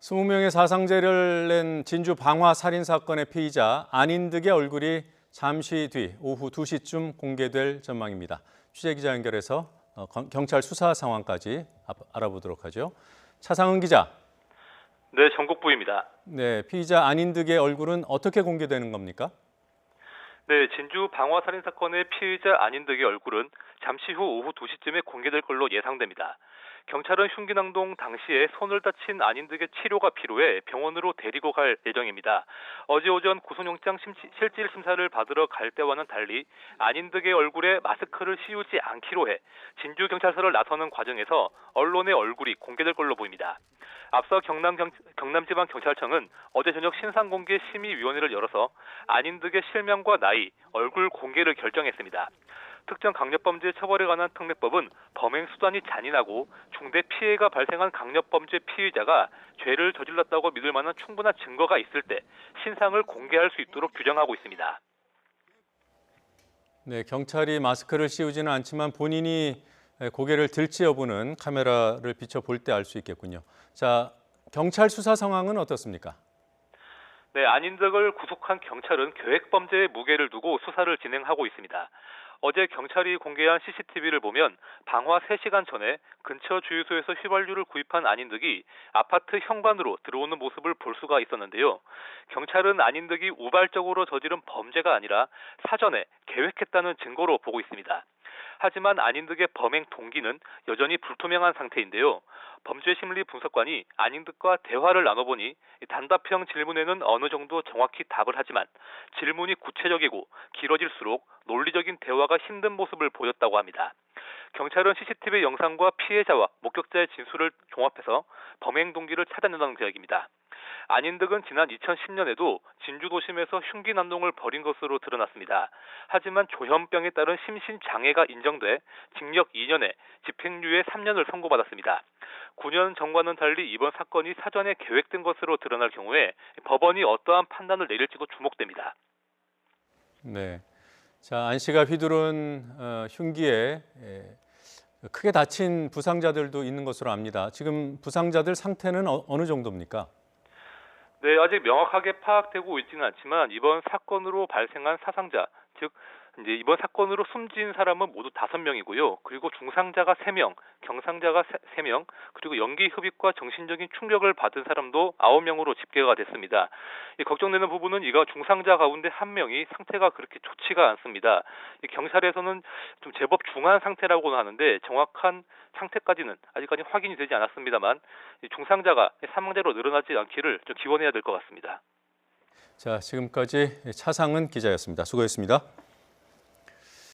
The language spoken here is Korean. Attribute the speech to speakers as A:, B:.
A: 20명의 사상자를 낸 진주 방화 살인 사건의 피의자 안인득의 얼굴이 잠시 뒤 오후 2시쯤 공개될 전망입니다. 취재기자 연결해서 경찰 수사 상황까지 알아보도록 하죠. 차상은 기자.
B: 네, 전국부입니다.
A: 네, 피의자 안인득의 얼굴은 어떻게 공개되는 겁니까?
B: 네, 진주 방화 살인 사건의 피의자 안인득의 얼굴은 잠시 후 오후 2시쯤에 공개될 걸로 예상됩니다. 경찰은 흉기낭동 당시에 손을 다친 안인득의 치료가 필요해 병원으로 데리고 갈 예정입니다. 어제 오전 구속영장 실질 심사를 받으러 갈 때와는 달리 안인득의 얼굴에 마스크를 씌우지 않기로 해 진주경찰서를 나서는 과정에서 언론의 얼굴이 공개될 걸로 보입니다. 앞서 경남지방경찰청은 어제 저녁 신상공개 심의위원회를 열어서 안인득의 실명과 나이, 얼굴 공개를 결정했습니다. 특정 강력범죄 처벌에 관한 특례법은 범행 수단이 잔인하고 중대 피해가 발생한 강력범죄 피의자가 죄를 저질렀다고 믿을 만한 충분한 증거가 있을 때 신상을 공개할 수 있도록 규정하고 있습니다.
A: 네, 경찰이 마스크를 씌우지는 않지만 본인이 고개를 들지 여부는 카메라를 비춰 볼 때 알 수 있겠군요. 자, 경찰 수사 상황은 어떻습니까?
B: 네, 안인득을 구속한 경찰은 계획범죄의 무게를 두고 수사를 진행하고 있습니다. 어제 경찰이 공개한 CCTV를 보면 방화 3시간 전에 근처 주유소에서 휘발유를 구입한 안인득이 아파트 현관으로 들어오는 모습을 볼 수가 있었는데요. 경찰은 안인득이 우발적으로 저지른 범죄가 아니라 사전에 계획했다는 증거로 보고 있습니다. 하지만 안인득의 범행 동기는 여전히 불투명한 상태인데요. 범죄심리분석관이 안인득과 대화를 나눠보니 단답형 질문에는 어느 정도 정확히 답을 하지만 질문이 구체적이고 길어질수록 논리적인 대화가 힘든 모습을 보였다고 합니다. 경찰은 CCTV 영상과 피해자와 목격자의 진술을 종합해서 범행 동기를 찾아낸다는 계획입니다. 안인득은 지난 2010년에도 진주 도심에서 흉기 난동을 벌인 것으로 드러났습니다. 하지만 조현병에 따른 심신 장애가 인정돼 징역 2년에 집행유예 3년을 선고받았습니다. 9년 전과는 달리 이번 사건이 사전에 계획된 것으로 드러날 경우에 법원이 어떠한 판단을 내릴지도 주목됩니다.
A: 네, 자, 안 씨가 휘두른 흉기에 크게 다친 부상자들도 있는 것으로 압니다. 지금 부상자들 상태는 어느 정도입니까?
B: 네, 아직 명확하게 파악되고 있지는 않지만 이번 사건으로 발생한 사상자, 즉 이제 이번 사건으로 숨진 사람은 모두 5명이고요. 그리고 중상자가 3명, 경상자가 3명, 그리고 연기 흡입과 정신적인 충격을 받은 사람도 9명으로 집계가 됐습니다. 걱정되는 부분은 이가 중상자 가운데 1명이 상태가 그렇게 좋지가 않습니다. 경찰에서는 좀 제법 중한 상태라고는 하는데 정확한 상태까지는 아직까지 확인이 되지 않았습니다만 중상자가 사망자로 늘어나지 않기를 좀 기원해야 될 것 같습니다.
A: 자, 지금까지 차상은 기자였습니다. 수고했습니다.